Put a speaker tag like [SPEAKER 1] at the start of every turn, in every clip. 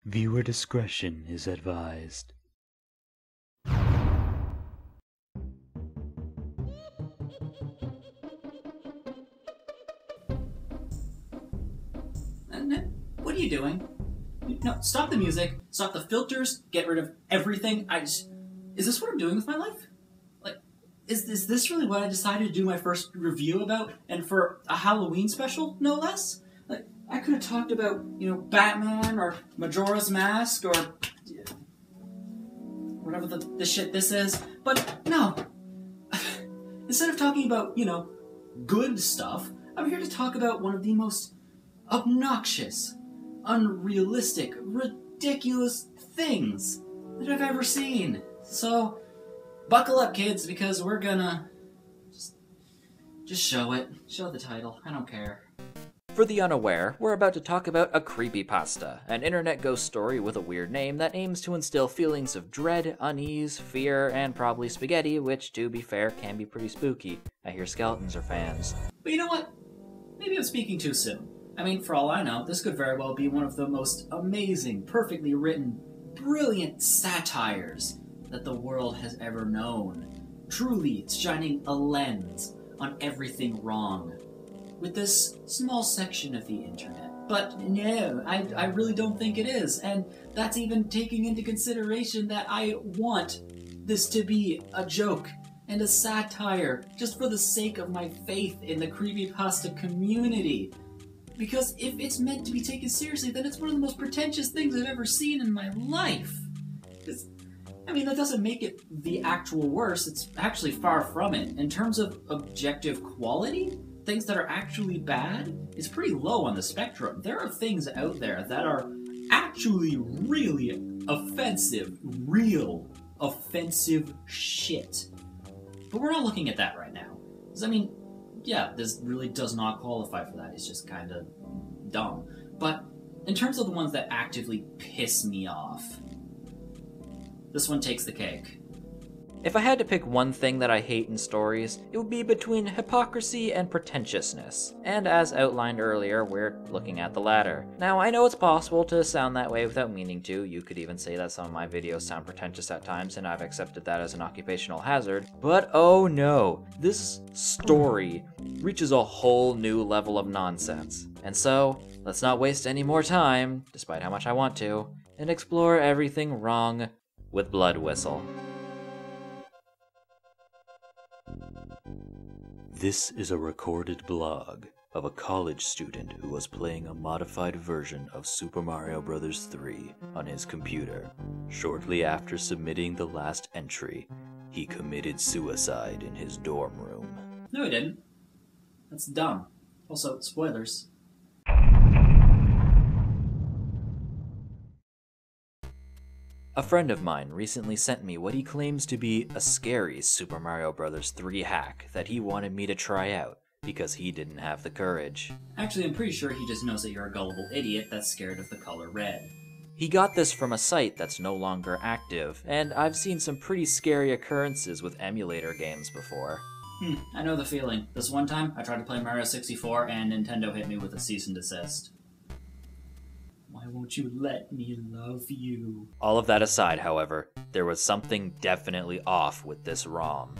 [SPEAKER 1] Viewer discretion is advised.
[SPEAKER 2] What are you doing? No, stop the music, stop the filters, get rid of everything. Is this what I'm doing with my life? Like, is this really what I decided to do my first review about? And for a Halloween special, no less? Like, I could have talked about, Batman or Majora's Mask or whatever the shit this is. But no. Instead of talking about, good stuff, I'm here to talk about one of the most obnoxious, unrealistic, ridiculous things that I've ever seen. So, buckle up, kids, because we're gonna just show it. Show the title. I don't care.
[SPEAKER 3] For the unaware, we're about to talk about a creepypasta, an internet ghost story with a weird name that aims to instill feelings of dread, unease, fear, and probably spaghetti, which, to be fair, can be pretty spooky. I hear skeletons are fans.
[SPEAKER 2] But you know what? Maybe I'm speaking too soon. I mean, for all I know, this could very well be one of the most amazing, perfectly written, brilliant satires that the world has ever known. Truly, it's shining a lens on everything wrong with this small section of the internet. But no, I really don't think it is, and that's even taking into consideration that I want this to be a joke and a satire just for the sake of my faith in the creepypasta community. Because if it's meant to be taken seriously, then it's one of the most pretentious things I've ever seen in my life. That doesn't make it the actual worst. It's actually far from it. In terms of objective quality, things that are actually bad is pretty low on the spectrum. There are things out there that are actually really offensive, real offensive shit. But we're not looking at that right now. Because, yeah, this really does not qualify for that. It's just kind of dumb. But in terms of the ones that actively piss me off, this one takes the cake.
[SPEAKER 3] If I had to pick one thing that I hate in stories, it would be between hypocrisy and pretentiousness. And as outlined earlier, we're looking at the latter. Now, I know it's possible to sound that way without meaning to. You could even say that some of my videos sound pretentious at times, and I've accepted that as an occupational hazard. But oh no, this story reaches a whole new level of nonsense. And so, let's not waste any more time, despite how much I want to, and explore everything wrong with Blood Whistle.
[SPEAKER 1] This is a recorded blog of a college student who was playing a modified version of Super Mario Bros. 3 on his computer. Shortly after submitting the last entry, he committed suicide in his dorm room.
[SPEAKER 2] No, he didn't. That's dumb. Also, spoilers.
[SPEAKER 3] A friend of mine recently sent me what he claims to be a scary Super Mario Bros. 3 hack that he wanted me to try out because he didn't have the courage.
[SPEAKER 2] Actually, I'm pretty sure he just knows that you're a gullible idiot that's scared of the color red.
[SPEAKER 3] He got this from a site that's no longer active, and I've seen some pretty scary occurrences with emulator games before.
[SPEAKER 2] I know the feeling. This one time, I tried to play Mario 64 and Nintendo hit me with a cease and desist. Why won't you let me love you?
[SPEAKER 3] All of that aside, however, there was something definitely off with this ROM.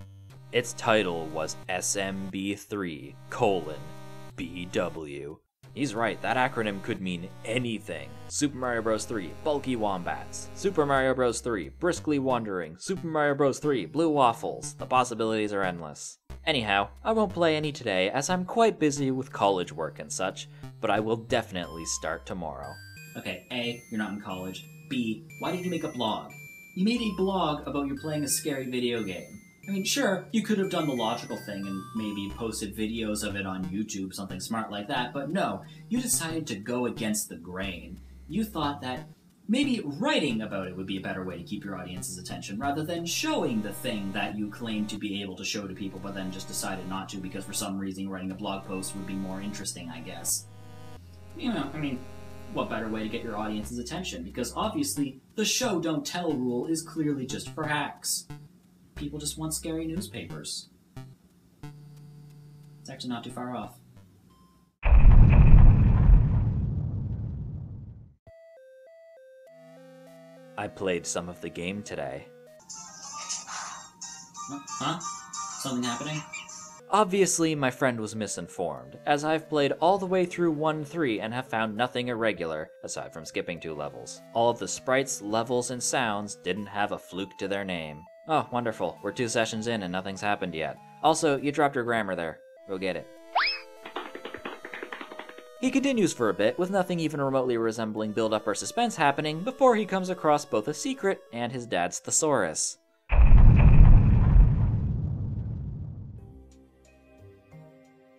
[SPEAKER 3] Its title was SMB3:BW. He's right, that acronym could mean anything. Super Mario Bros. 3, Bulky Wombats. Super Mario Bros. 3, Briskly Wandering. Super Mario Bros. 3, Blue Waffles. The possibilities are endless. Anyhow, I won't play any today as I'm quite busy with college work and such, but I will definitely start tomorrow.
[SPEAKER 2] Okay, A, you're not in college. B, why did you make a blog? You made a blog about you playing a scary video game. Sure, you could have done the logical thing and maybe posted videos of it on YouTube, something smart like that, but no, you decided to go against the grain. You thought that maybe writing about it would be a better way to keep your audience's attention, rather than showing the thing that you claim to be able to show to people, but then just decided not to because for some reason writing a blog post would be more interesting, I guess. What better way to get your audience's attention? Because obviously, the show don't tell rule is clearly just for hacks. People just want scary newspapers. It's actually not too far off.
[SPEAKER 3] I played some of the game today.
[SPEAKER 2] Huh? Something happening?
[SPEAKER 3] Obviously, my friend was misinformed, as I've played all the way through 1-3 and have found nothing irregular, aside from skipping 2 levels. All of the sprites, levels, and sounds didn't have a fluke to their name. Oh, wonderful. We're 2 sessions in and nothing's happened yet. Also, you dropped your grammar there. Go get it. He continues for a bit, with nothing even remotely resembling build-up or suspense happening, before he comes across both a secret and his dad's thesaurus.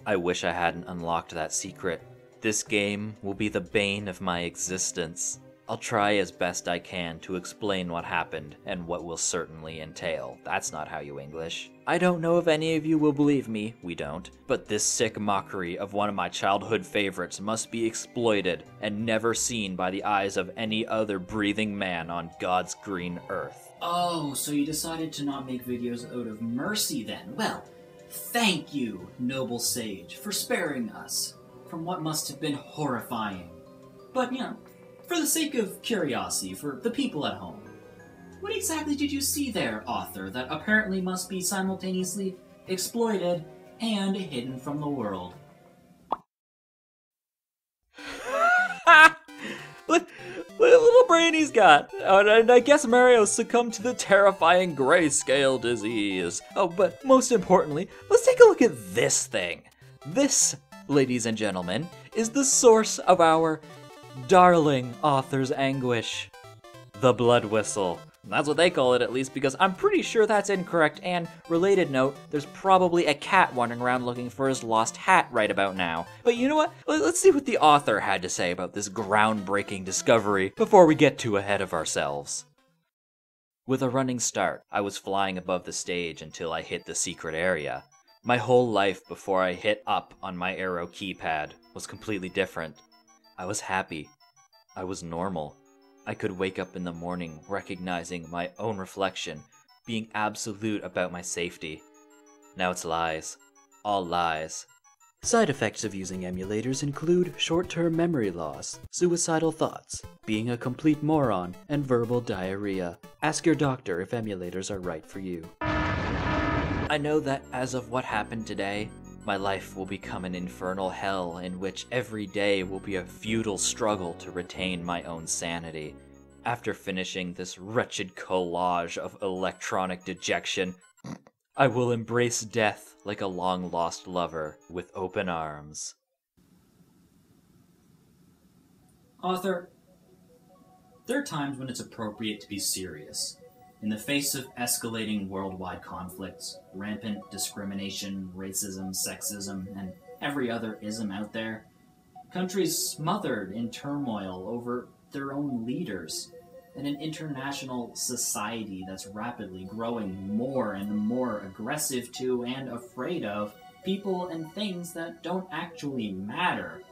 [SPEAKER 3] I wish I hadn't unlocked that secret. This game will be the bane of my existence. I'll try as best I can to explain what happened and what will certainly entail. That's not how you English. I don't know if any of you will believe me, we don't, but this sick mockery of one of my childhood favorites must be exploited and never seen by the eyes of any other breathing man on God's green earth.
[SPEAKER 2] Oh, so you decided to not make videos out of mercy then? Well, thank you, noble sage, for sparing us from what must have been horrifying. But, for the sake of curiosity, for the people at home, what exactly did you see there, author, that apparently must be simultaneously exploited and hidden from the world?
[SPEAKER 3] What a little brain he's got. And I guess Mario succumbed to the terrifying grayscale disease. Oh, but most importantly, let's take a look at this thing. This, ladies and gentlemen, is the source of our darling author's anguish. The blood whistle. That's what they call it, at least, because I'm pretty sure that's incorrect, and, related note, there's probably a cat wandering around looking for his lost hat right about now. But you know what? Let's see what the author had to say about this groundbreaking discovery before we get too ahead of ourselves. With a running start, I was flying above the stage until I hit the secret area. My whole life before I hit up on my arrow keypad was completely different. I was happy. I was normal. I could wake up in the morning recognizing my own reflection, being absolute about my safety. Now it's lies. All lies. Side effects of using emulators include short-term memory loss, suicidal thoughts, being a complete moron, and verbal diarrhea. Ask your doctor if emulators are right for you. I know that as of what happened today, my life will become an infernal hell in which every day will be a futile struggle to retain my own sanity. After finishing this wretched collage of electronic dejection, I will embrace death like a long-lost lover with open arms.
[SPEAKER 2] Author, there are times when it's appropriate to be serious. In the face of escalating worldwide conflicts, rampant discrimination, racism, sexism, and every other ism out there, countries smothered in turmoil over their own leaders, and an international society that's rapidly growing more and more aggressive to and afraid of people and things that don't actually matter,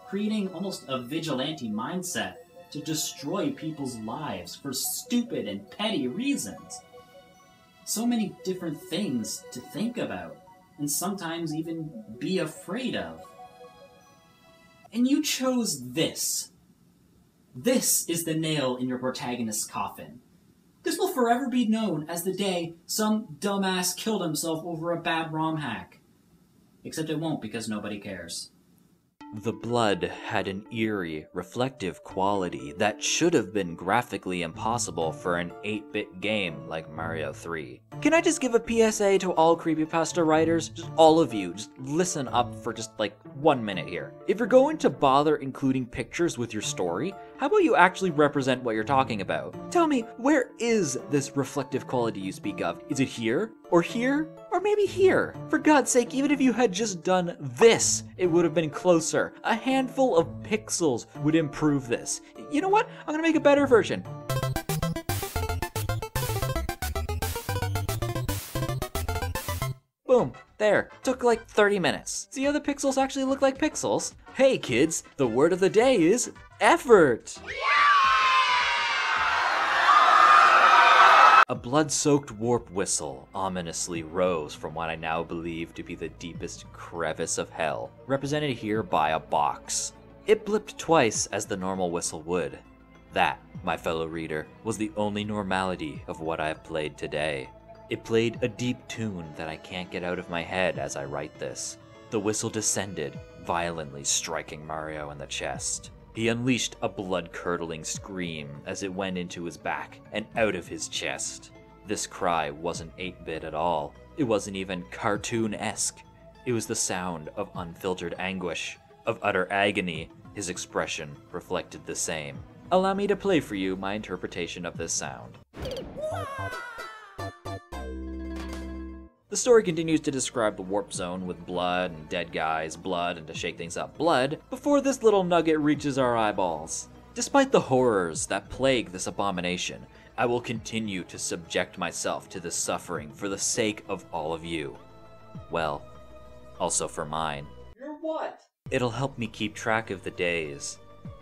[SPEAKER 2] creating almost a vigilante mindset to destroy people's lives for stupid and petty reasons. So many different things to think about, and sometimes even be afraid of. And you chose this. This is the nail in your protagonist's coffin. This will forever be known as the day some dumbass killed himself over a bad ROM hack. Except it won't, because nobody cares.
[SPEAKER 3] The blood had an eerie, reflective quality that should have been graphically impossible for an 8-bit game like Mario 3. Can I just give a PSA to all creepypasta writers? Just all of you, just listen up for just like 1 minute here. If you're going to bother including pictures with your story, how about you actually represent what you're talking about? Tell me, where is this reflective quality you speak of? Is it here? Or here? Or maybe here? For God's sake, even if you had just done this, it would have been closer. A handful of pixels would improve this. You know what? I'm gonna make a better version. Boom. There. Took like 30 minutes. See how the pixels actually look like pixels? Hey kids, the word of the day is effort! A blood-soaked warp whistle ominously rose from what I now believe to be the deepest crevice of hell, represented here by a box. It blipped twice as the normal whistle would.
[SPEAKER 1] That, my fellow reader, was the only normality of what I have played today. It played a deep tune that I can't get out of my head as I write this. The whistle descended, violently striking Mario in the chest. He unleashed a blood-curdling scream as it went into his back and out of his chest. This cry wasn't 8-bit at all. It wasn't even cartoon-esque. It was the sound of unfiltered anguish, of utter agony. His expression reflected the same. Allow me to play for you my interpretation of this sound. The story continues to describe the warp zone with blood and dead guys, blood, and to shake things up, blood, before this little nugget reaches our eyeballs. Despite the horrors that plague this abomination, I will continue to subject myself to this suffering for the sake of all of you. Well, also for mine.
[SPEAKER 2] You're what?
[SPEAKER 1] It'll help me keep track of the days.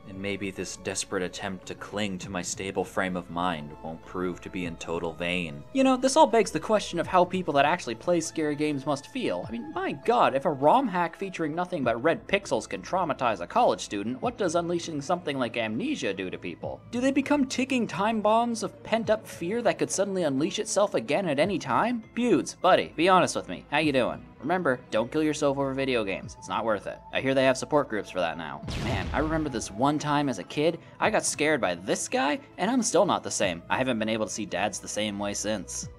[SPEAKER 1] And maybe this desperate attempt to cling to my stable frame of mind won't prove to be in total vain.
[SPEAKER 3] You know, this all begs the question of how people that actually play scary games must feel. I mean, my god, if a ROM hack featuring nothing but red pixels can traumatize a college student, what does unleashing something like amnesia do to people? Do they become ticking time bombs of pent-up fear that could suddenly unleash itself again at any time? Budes, buddy, be honest with me. How you doing? Remember, don't kill yourself over video games. It's not worth it. I hear they have support groups for that now. Man, I remember this one time as a kid, I got scared by this guy, and I'm still not the same. I haven't been able to see dads the same way since.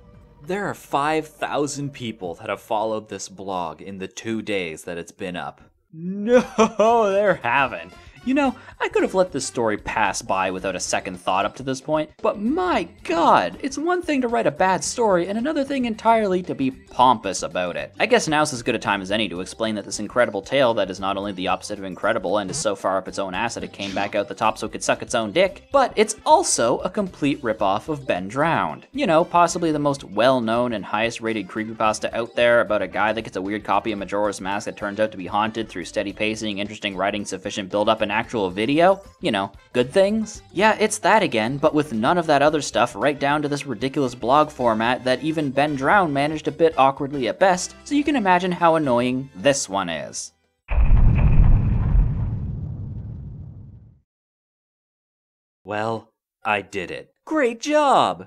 [SPEAKER 1] There are 5,000 people that have followed this blog in the 2 days that it's been up.
[SPEAKER 3] No, there haven't. You know, I could have let this story pass by without a second thought up to this point, but my god, it's one thing to write a bad story and another thing entirely to be pompous about it. I guess now's as good a time as any to explain that this incredible tale that is not only the opposite of incredible and is so far up its own ass that it came back out the top so it could suck its own dick, but it's also a complete ripoff of Ben Drowned. You know, possibly the most well-known and highest rated creepypasta out there about a guy that gets a weird copy of Majora's Mask that turns out to be haunted through steady pacing, interesting writing, sufficient build-up, and actual video. You know, good things. Yeah, it's that again, but with none of that other stuff, right down to this ridiculous blog format that even Ben Drowned managed a bit awkwardly at best, so you can imagine how annoying this one is.
[SPEAKER 1] Well, I did it. Great job!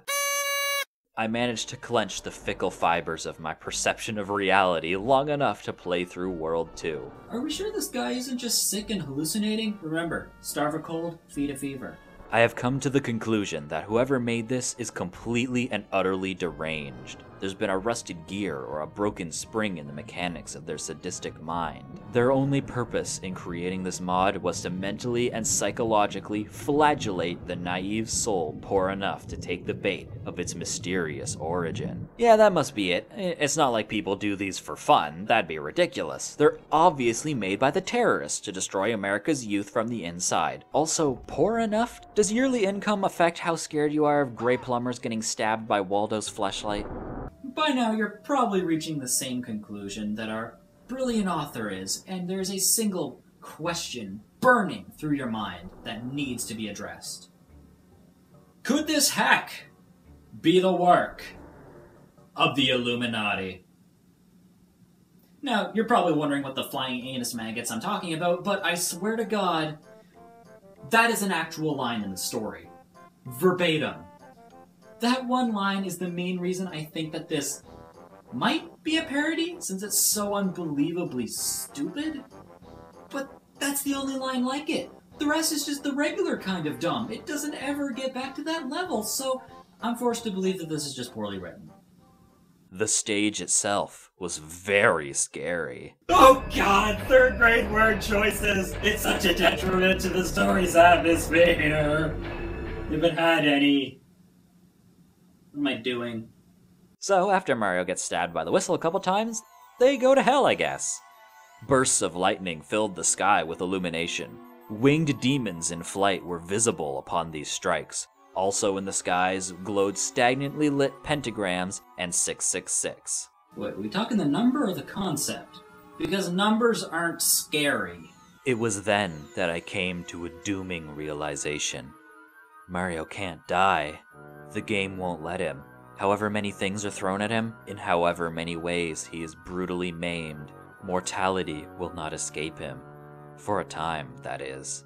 [SPEAKER 1] I managed to clench the fickle fibers of my perception of reality long enough to play through World 2.
[SPEAKER 2] Are we sure this guy isn't just sick and hallucinating? Remember, starve a cold, feed a fever.
[SPEAKER 1] I have come to the conclusion that whoever made this is completely and utterly deranged. There's been a rusted gear or a broken spring in the mechanics of their sadistic mind. Their only purpose in creating this mod was to mentally and psychologically flagellate the naive soul poor enough to take the bait of its mysterious origin. Yeah, that must be it. It's not like people do these for fun. That'd be ridiculous. They're obviously made by the terrorists to destroy America's youth from the inside. Also, poor enough? Does yearly income affect how scared you are of gray plumbers getting stabbed by Waldo's fleshlight?
[SPEAKER 2] By now, you're probably reaching the same conclusion that our brilliant author is, and there's a single question burning through your mind that needs to be addressed. Could this hack be the work of the Illuminati? Now, you're probably wondering what the flying anus maggots I'm talking about, but I swear to God, that is an actual line in the story. Verbatim. That one line is the main reason I think that this might be a parody, since it's so unbelievably stupid. But that's the only line like it. The rest is just the regular kind of dumb. It doesn't ever get back to that level, so I'm forced to believe that this is just poorly written.
[SPEAKER 1] The stage itself was very scary.
[SPEAKER 2] Oh god, third grade word choices! It's such a detriment to the story's atmosphere. If it had any... What am I doing?
[SPEAKER 1] So, after Mario gets stabbed by the whistle a couple times, they go to hell, I guess. Bursts of lightning filled the sky with illumination. Winged demons in flight were visible upon these strikes. Also in the skies glowed stagnantly lit pentagrams and 666.
[SPEAKER 2] Wait, are we talking the number or the concept? Because numbers aren't scary.
[SPEAKER 1] It was then that I came to a dooming realization. Mario can't die. The game won't let him. However many things are thrown at him, in however many ways he is brutally maimed, mortality will not escape him. For a time, that is.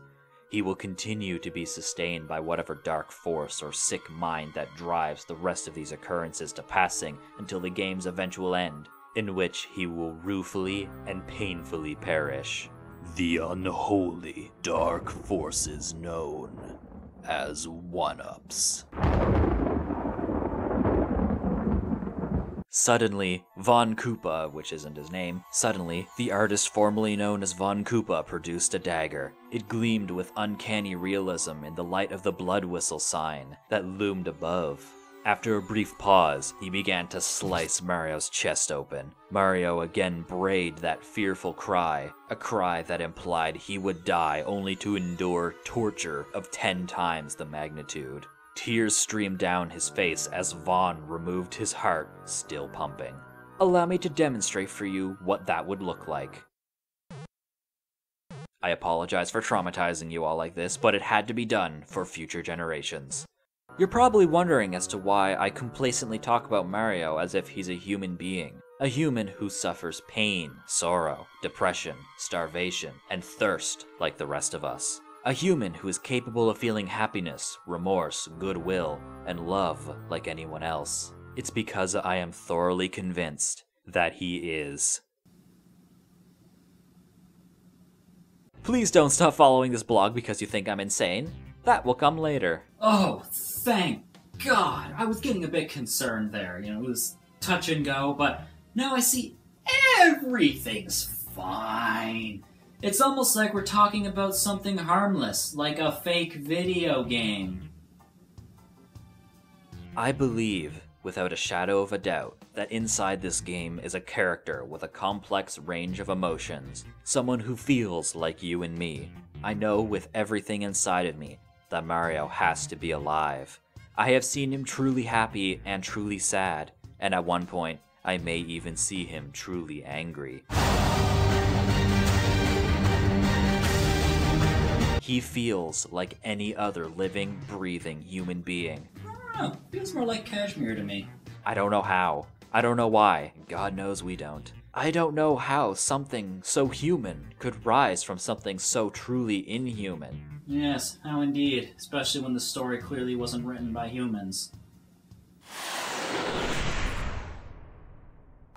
[SPEAKER 1] he will continue to be sustained by whatever dark force or sick mind that drives the rest of these occurrences to passing until the game's eventual end, in which he will ruefully and painfully perish. The unholy dark forces known as one-ups. Suddenly, Von Koopa, which isn't his name, suddenly, the artist formerly known as Von Koopa produced a dagger. It gleamed with uncanny realism in the light of the blood whistle sign that loomed above. After a brief pause, he began to slice Mario's chest open. Mario again brayed that fearful cry, a cry that implied he would die only to endure torture of 10 times the magnitude. Tears streamed down his face as Vaughn removed his heart, still pumping. Allow me to demonstrate for you what that would look like. I apologize for traumatizing you all like this, but it had to be done for future generations. You're probably wondering as to why I complacently talk about Mario as if he's a human being. A human who suffers pain, sorrow, depression, starvation, and thirst like the rest of us. A human who is capable of feeling happiness, remorse, goodwill, and love like anyone else. It's because I am thoroughly convinced that he is. Please don't stop following this blog because you think I'm insane. That will come later.
[SPEAKER 2] Oh, thank God. I was getting a bit concerned there. It was touch and go, but now I see everything's fine. It's almost like we're talking about something harmless, like a fake video game.
[SPEAKER 1] I believe, without a shadow of a doubt, that inside this game is a character with a complex range of emotions. Someone who feels like you and me. I know with everything inside of me that Mario has to be alive. I have seen him truly happy and truly sad, and at one point, I may even see him truly angry. He feels like any other living, breathing human being.
[SPEAKER 2] I don't know. Feels more like Cashmere to me.
[SPEAKER 1] I don't know how. I don't know why. God knows we don't. I don't know how something so human could rise from something so truly inhuman.
[SPEAKER 2] Yes, how indeed. Especially when the story clearly wasn't written by humans.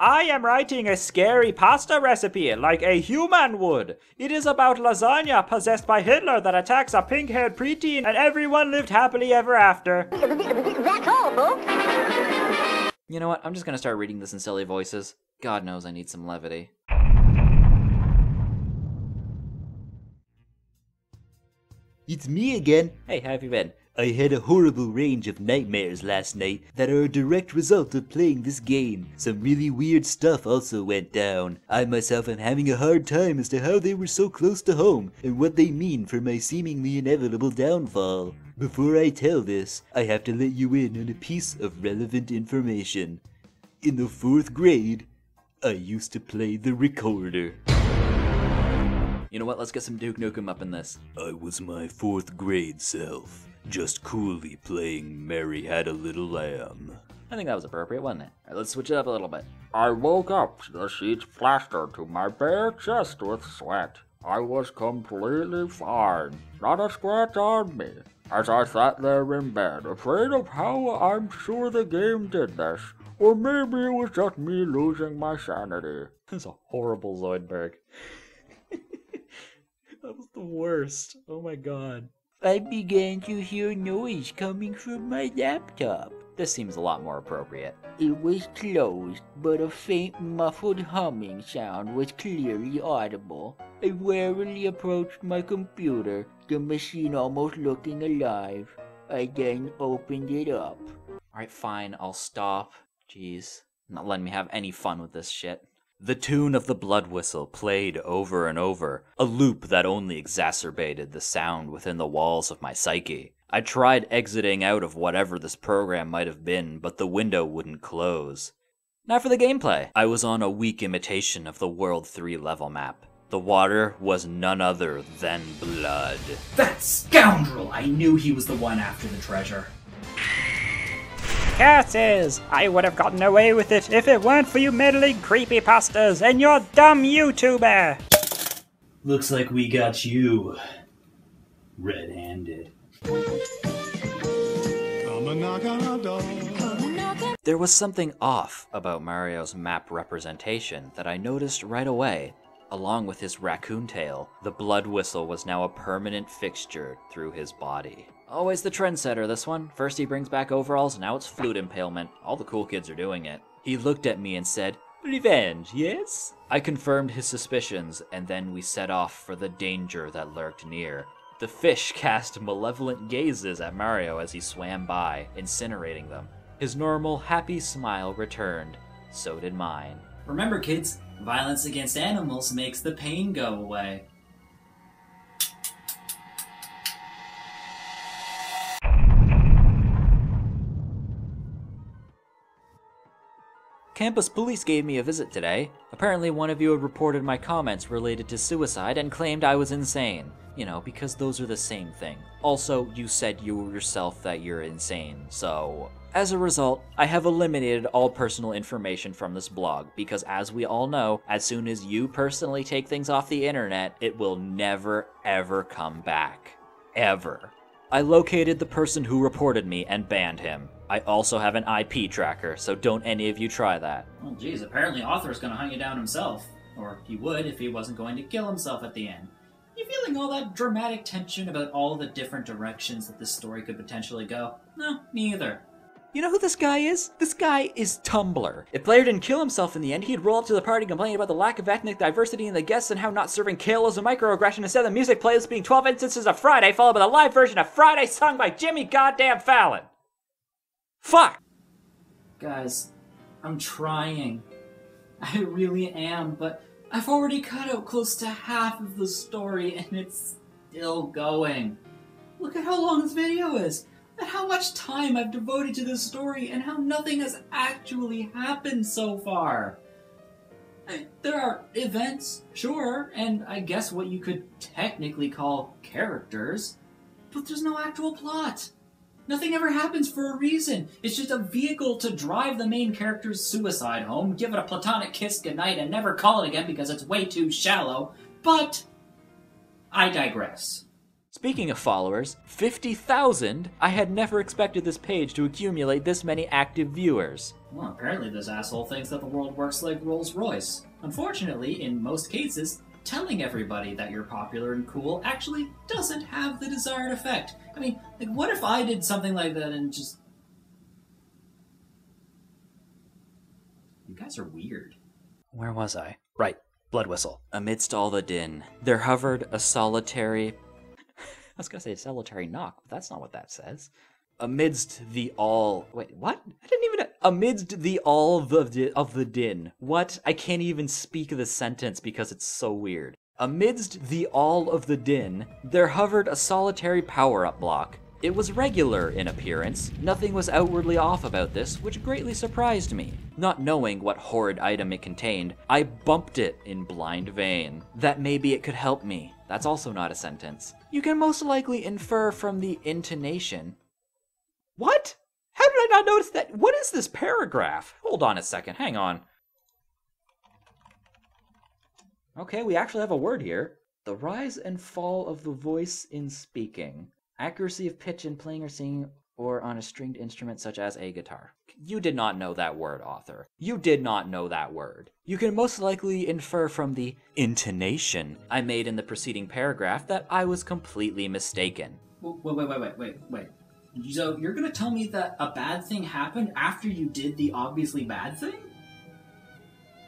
[SPEAKER 3] I am writing a scary pasta recipe like a human would. It is about lasagna possessed by Hitler that attacks a pink-haired preteen and everyone lived happily ever after.
[SPEAKER 4] That's all, folks.
[SPEAKER 1] You know what? I'm just gonna start reading this in silly voices. God knows I need some levity.
[SPEAKER 5] It's me again.
[SPEAKER 1] Hey, how have you been?
[SPEAKER 5] I had a horrible range of nightmares last night that are a direct result of playing this game. Some really weird stuff also went down. I myself am having a hard time as to how they were so close to home and what they mean for my seemingly inevitable downfall. Before I tell this, I have to let you in on a piece of relevant information. In the 4th grade, I used to play the recorder.
[SPEAKER 1] You know what? Let's get some Duke Nukem up in this.
[SPEAKER 5] I was my 4th grade self, just coolly playing Mary Had a Little Lamb.
[SPEAKER 1] I think that was appropriate, wasn't it? Alright, let's switch it up a little bit.
[SPEAKER 6] I woke up, the sheets plastered to my bare chest with sweat. I was completely fine, not a scratch on me. As I sat there in bed, afraid of how I'm sure the game did this, or maybe it was just me losing my sanity.
[SPEAKER 1] That's a horrible Zoidberg. That was the worst. Oh my god.
[SPEAKER 5] I began to hear noise coming from my laptop.
[SPEAKER 1] This seems a lot more appropriate.
[SPEAKER 5] It was closed, but a faint muffled humming sound was clearly audible. I warily approached my computer, the machine almost looking alive. I then opened it up.
[SPEAKER 1] Alright, fine, I'll stop. Jeez. Not letting me have any fun with this shit. The tune of the blood whistle played over and over, a loop that only exacerbated the sound within the walls of my psyche. I tried exiting out of whatever this program might have been, but the window wouldn't close. Now for the gameplay. I was on a weak imitation of the World 3 level map. The water was none other than blood.
[SPEAKER 2] That scoundrel! I knew he was the one after the treasure.
[SPEAKER 3] Curses! I would have gotten away with it if it weren't for you meddling creepypastas and your dumb YouTuber!
[SPEAKER 2] Looks like we got you. red-handed.
[SPEAKER 3] There was something off about Mario's map representation that I noticed right away. Along with his raccoon tail, the blood whistle was now a permanent fixture through his body. Always the trendsetter, this one. First he brings back overalls, now it's flute impalement. All the cool kids are doing it. He looked at me and said, "Revenge, yes?" I confirmed his suspicions, and then we set off for the danger that lurked near. The fish cast malevolent gazes at Mario as he swam by, incinerating them. His normal, happy smile returned. So did mine.
[SPEAKER 2] Remember, kids, violence against animals makes the pain go away.
[SPEAKER 3] Campus police gave me a visit today. Apparently one of you had reported my comments related to suicide and claimed I was insane. You know, because those are the same thing. Also, you said you yourself that you're insane, so... As a result, I have eliminated all personal information from this blog, because as we all know, as soon as you personally take things off the internet, it will never ever come back. Ever. I located the person who reported me and banned him. I also have an IP tracker, so don't any of you try that.
[SPEAKER 2] Well, geez, apparently Author's gonna hunt you down himself. Or he would if he wasn't going to kill himself at the end. You feeling all that dramatic tension about all the different directions that this story could potentially go? No, me either.
[SPEAKER 3] You know who this guy is? This guy is Tumblr. If Blair didn't kill himself in the end, he'd roll up to the party complaining about the lack of ethnic diversity in the guests and how not serving kale is a microaggression instead of the music playlist being 12 instances of Friday followed by the live version of Friday sung by Jimmy Goddamn Fallon. Fuck!
[SPEAKER 2] Guys, I'm trying. I really am, but I've already cut out close to half of the story and it's still going. Look at how long this video is, and how much time I've devoted to this story, and how nothing has actually happened so far. There are events, sure, and I guess what you could technically call characters, but there's no actual plot. Nothing ever happens for a reason. It's just a vehicle to drive the main character's suicide home, give it a platonic kiss goodnight, and never call it again because it's way too shallow. But I digress.
[SPEAKER 3] Speaking of followers, 50,000? I had never expected this page to accumulate this many active viewers.
[SPEAKER 2] Well, apparently this asshole thinks that the world works like Rolls-Royce. Unfortunately, in most cases, telling everybody that you're popular and cool actually doesn't have the desired effect. I mean, like, what if I did something like that and just... You guys are weird.
[SPEAKER 3] Where was I? Right, blood whistle. Amidst all the din, there hovered a solitary... I was gonna say solitary knock, but that's not what that says. Amidst the all... Wait, what? I didn't even... Amidst the all of the din. What? I can't even speak the sentence because it's so weird. Amidst the all of the din, there hovered a solitary power-up block. It was regular in appearance. Nothing was outwardly off about this, which greatly surprised me. Not knowing what horrid item it contained, I bumped it in blind vein. That maybe it could help me. That's also not a sentence. You can most likely infer from the intonation. What? How did I not notice that? What is this paragraph? Hold on a second, hang on. Okay, we actually have a word here. The rise and fall of the voice in speaking. Accuracy of pitch in playing or singing or on a stringed instrument such as a guitar. You did not know that word, author. You did not know that word. You can most likely infer from the intonation I made in the preceding paragraph that I was completely mistaken.
[SPEAKER 2] Wait. So you're gonna tell me that a bad thing happened after you did the obviously bad thing?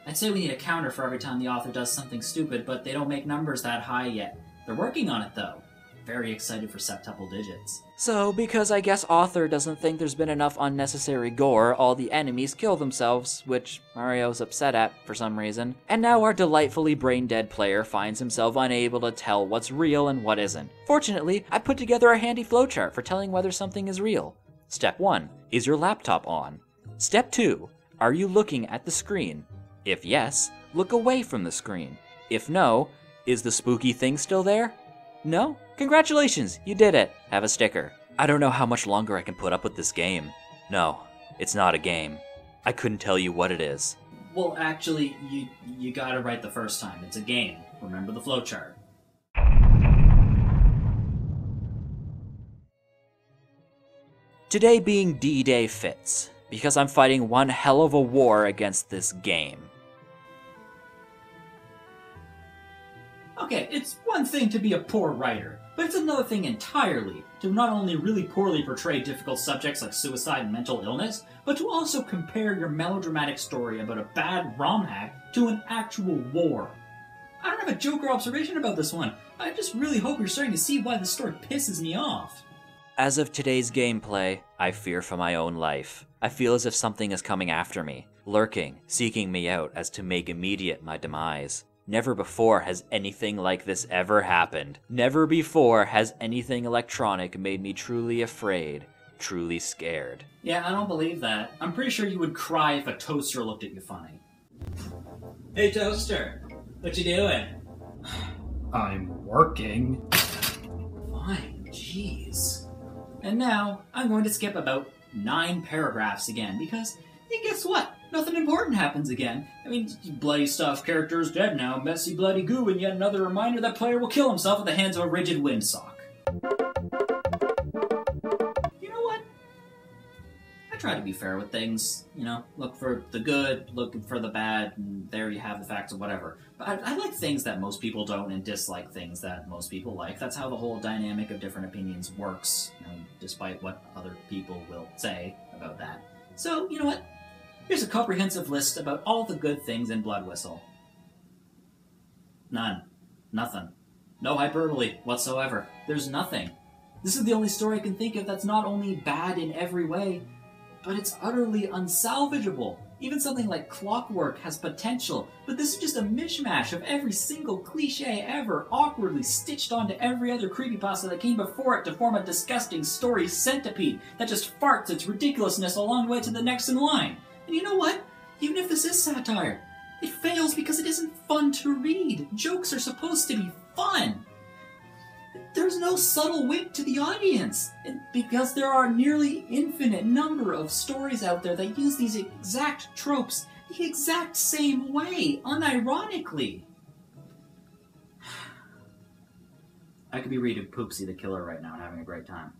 [SPEAKER 2] I'd say we need a counter for every time the author does something stupid, but they don't make numbers that high yet. They're working on it, though. Very excited for septuple digits.
[SPEAKER 3] So, because I guess author doesn't think there's been enough unnecessary gore, all the enemies kill themselves, which Mario's upset at for some reason. And now our delightfully brain-dead player finds himself unable to tell what's real and what isn't. Fortunately, I put together a handy flowchart for telling whether something is real. Step 1. Is your laptop on? Step 2. Are you looking at the screen? If yes, look away from the screen. If no, is the spooky thing still there? No? Congratulations, you did it. Have a sticker. I don't know how much longer I can put up with this game. No, it's not a game. I couldn't tell you what it is.
[SPEAKER 2] Well, actually, you got it right the first time. It's a game. Remember the flowchart.
[SPEAKER 3] Today being D-Day fits, because I'm fighting one hell of a war against this game.
[SPEAKER 2] Okay, it's one thing to be a poor writer, but it's another thing entirely to not only really poorly portray difficult subjects like suicide and mental illness, but to also compare your melodramatic story about a bad ROM hack to an actual war. I don't have a joke or observation about this one. I just really hope you're starting to see why this story pisses me off.
[SPEAKER 3] As of today's gameplay, I fear for my own life. I feel as if something is coming after me, lurking, seeking me out as to make immediate my demise. Never before has anything like this ever happened. Never before has anything electronic made me truly afraid, truly scared.
[SPEAKER 2] Yeah, I don't believe that. I'm pretty sure you would cry if a toaster looked at you funny. Hey, toaster. What you doing?
[SPEAKER 7] I'm working.
[SPEAKER 2] Fine, jeez. And now, I'm going to skip about 9 paragraphs again, because, hey, guess what? Nothing important happens again. I mean, bloody stuff, character is dead now, messy bloody goo, and yet another reminder that player will kill himself at the hands of a rigid windsock. You know what? I try to be fair with things, you know, look for the good, look for the bad, and there you have the facts of whatever. But I like things that most people don't and dislike things that most people like. That's how the whole dynamic of different opinions works, you know, despite what other people will say about that. So, you know what? Here's a comprehensive list about all the good things in Blood Whistle. None. Nothing. No hyperbole whatsoever. There's nothing. This is the only story I can think of that's not only bad in every way, but it's utterly unsalvageable. Even something like Clockwork has potential, but this is just a mishmash of every single cliche ever, awkwardly stitched onto every other creepypasta that came before it to form a disgusting story centipede that just farts its ridiculousness along the way to the next in line. And you know what? Even if this is satire, it fails because it isn't fun to read. Jokes are supposed to be fun. There's no subtle wit to the audience, because there are a nearly infinite number of stories out there that use these exact tropes the exact same way, unironically. I could be reading Poopsie the Killer right now and having a great time.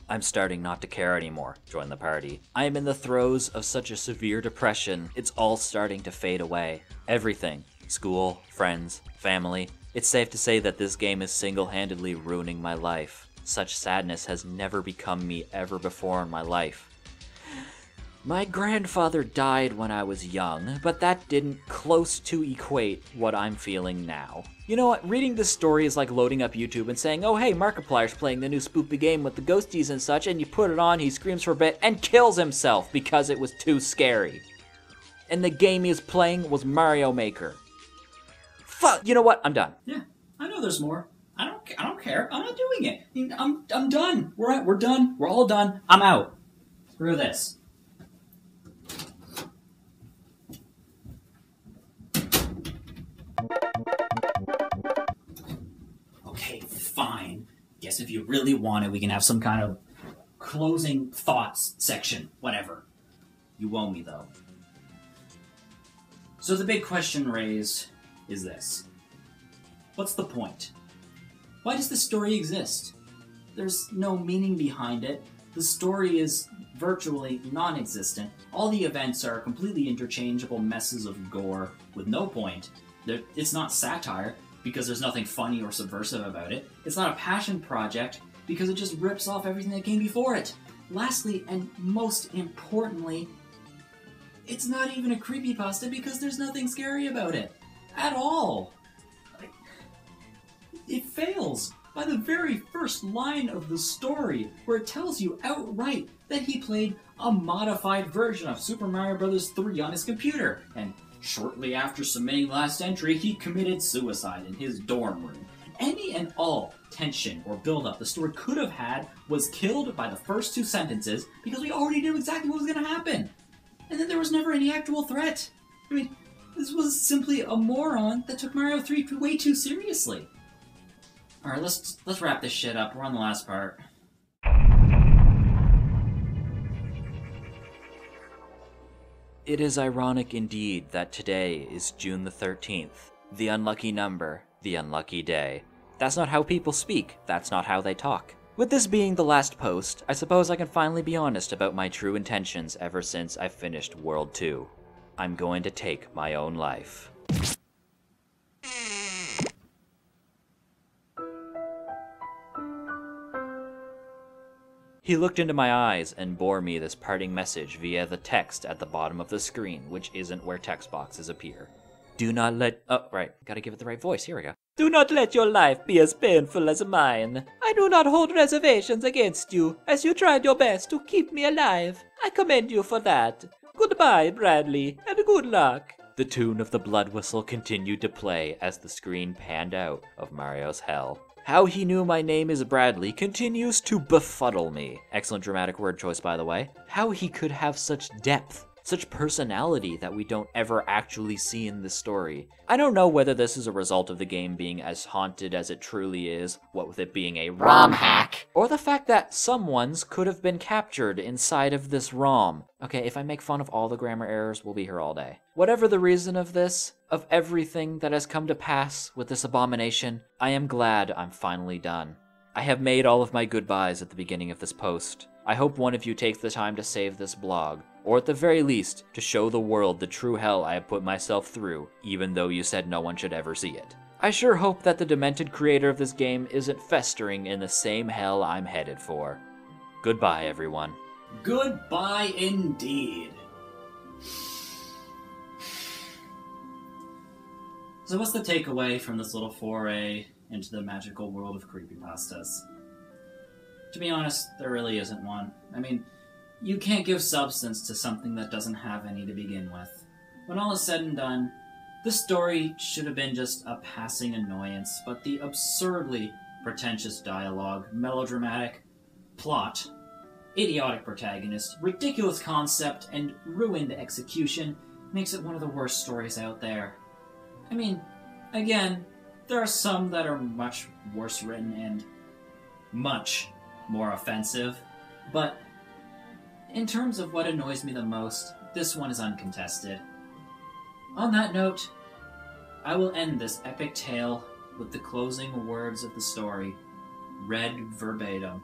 [SPEAKER 3] I'm starting not to care anymore. Join the party. I am in the throes of such a severe depression, it's all starting to fade away. Everything. School, friends, family. It's safe to say that this game is single-handedly ruining my life. Such sadness has never become me ever before in my life. My grandfather died when I was young, but that didn't close to equate what I'm feeling now. You know what, reading this story is like loading up YouTube and saying, oh hey, Markiplier's playing the new spoopy game with the ghosties and such, and you put it on, he screams for a bit, and kills himself because it was too scary. And the game he was playing was Mario Maker. Fuck, you know what, I'm done.
[SPEAKER 2] Yeah, I know there's more. I don't care. I'm not doing it. I mean, I'm done. We're done. We're all done. I'm out. Screw this. Okay, fine. Guess if you really want it, we can have some kind of closing thoughts section. Whatever. You owe me, though. So the big question raised is this. What's the point? Why does the story exist? There's no meaning behind it. The story is virtually non-existent. All the events are completely interchangeable messes of gore with no point. It's not satire, because there's nothing funny or subversive about it. It's not a passion project, because it just rips off everything that came before it. Lastly, and most importantly, it's not even a creepypasta because there's nothing scary about it. At all. It fails by the very first line of the story, where it tells you outright that he played a modified version of Super Mario Bros. 3 on his computer, and shortly after submitting last entry, he committed suicide in his dorm room. Any and all tension or build-up the story could have had was killed by the first 2 sentences, because we already knew exactly what was going to happen. And then there was never any actual threat. I mean, this was simply a moron that took Mario 3 way too seriously. Alright, let's wrap this shit up. We're on the last part.
[SPEAKER 3] It is ironic indeed that today is June the 13th, the unlucky number, the unlucky day. That's not how people speak. That's not how they talk. With this being the last post, I suppose I can finally be honest about my true intentions ever since I finished World 2. I'm going to take my own life. He looked into my eyes and bore me this parting message via the text at the bottom of the screen, which isn't where text boxes appear. Do not let... Oh, right. Gotta give it the right voice. Here we go. Do not let your life be as painful as mine. I do not hold reservations against you, as you tried your best to keep me alive. I commend you for that. Goodbye, Bradley, and good luck. The tune of the blood whistle continued to play as the screen panned out of Mario's hell. How he knew my name is Bradley continues to befuddle me. Excellent dramatic word choice, by the way. How he could have such depth, such personality that we don't ever actually see in this story. I don't know whether this is a result of the game being as haunted as it truly is, what with it being a ROM hack, or the fact that someone's could have been captured inside of this ROM. Okay, if I make fun of all the grammar errors, we'll be here all day. Whatever the reason of this, of everything that has come to pass with this abomination, I am glad I'm finally done. I have made all of my goodbyes at the beginning of this post. I hope one of you takes the time to save this blog, or at the very least, to show the world the true hell I have put myself through, even though you said no one should ever see it. I sure hope that the demented creator of this game isn't festering in the same hell I'm headed for. Goodbye, everyone.
[SPEAKER 2] Goodbye indeed. So what's the takeaway from this little foray into the magical world of creepypastas? To be honest, there really isn't one. I mean, you can't give substance to something that doesn't have any to begin with. When all is said and done, this story should have been just a passing annoyance, but the absurdly pretentious dialogue, melodramatic plot, idiotic protagonist, ridiculous concept, and ruined execution makes it one of the worst stories out there. I mean, again, there are some that are much worse written and much more offensive, but in terms of what annoys me the most, this one is uncontested. On that note, I will end this epic tale with the closing words of the story, read verbatim.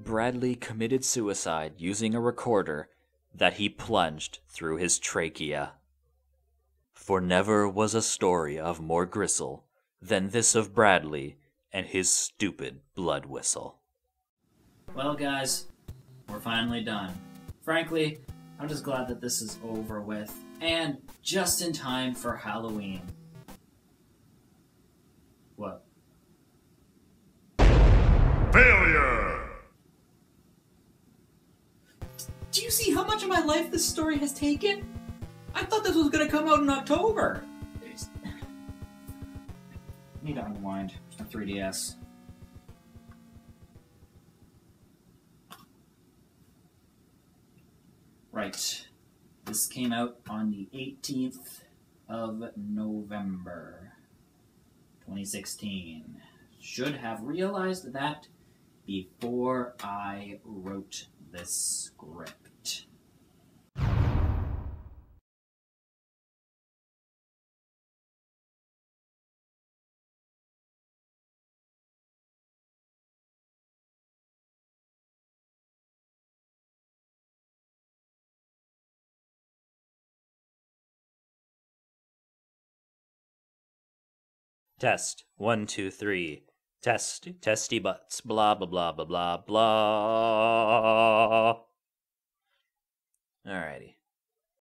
[SPEAKER 3] Bradley committed suicide using a recorder that he plunged through his trachea. For never was a story of more gristle than this of Bradley and his stupid blood whistle.
[SPEAKER 2] Well, guys, we're finally done. Frankly, I'm just glad that this is over with, and just in time for Halloween. What?
[SPEAKER 6] Failure!
[SPEAKER 2] Do you see how much of my life this story has taken? I thought this was gonna come out in October. I need to unwind a 3DS. Right. This came out on the 18th of November, 2016. Should have realized that before I wrote this script.
[SPEAKER 3] Test. 1, 2, 3. Test. Testy butts. Blah, blah, blah, blah, blah, blah. Alrighty.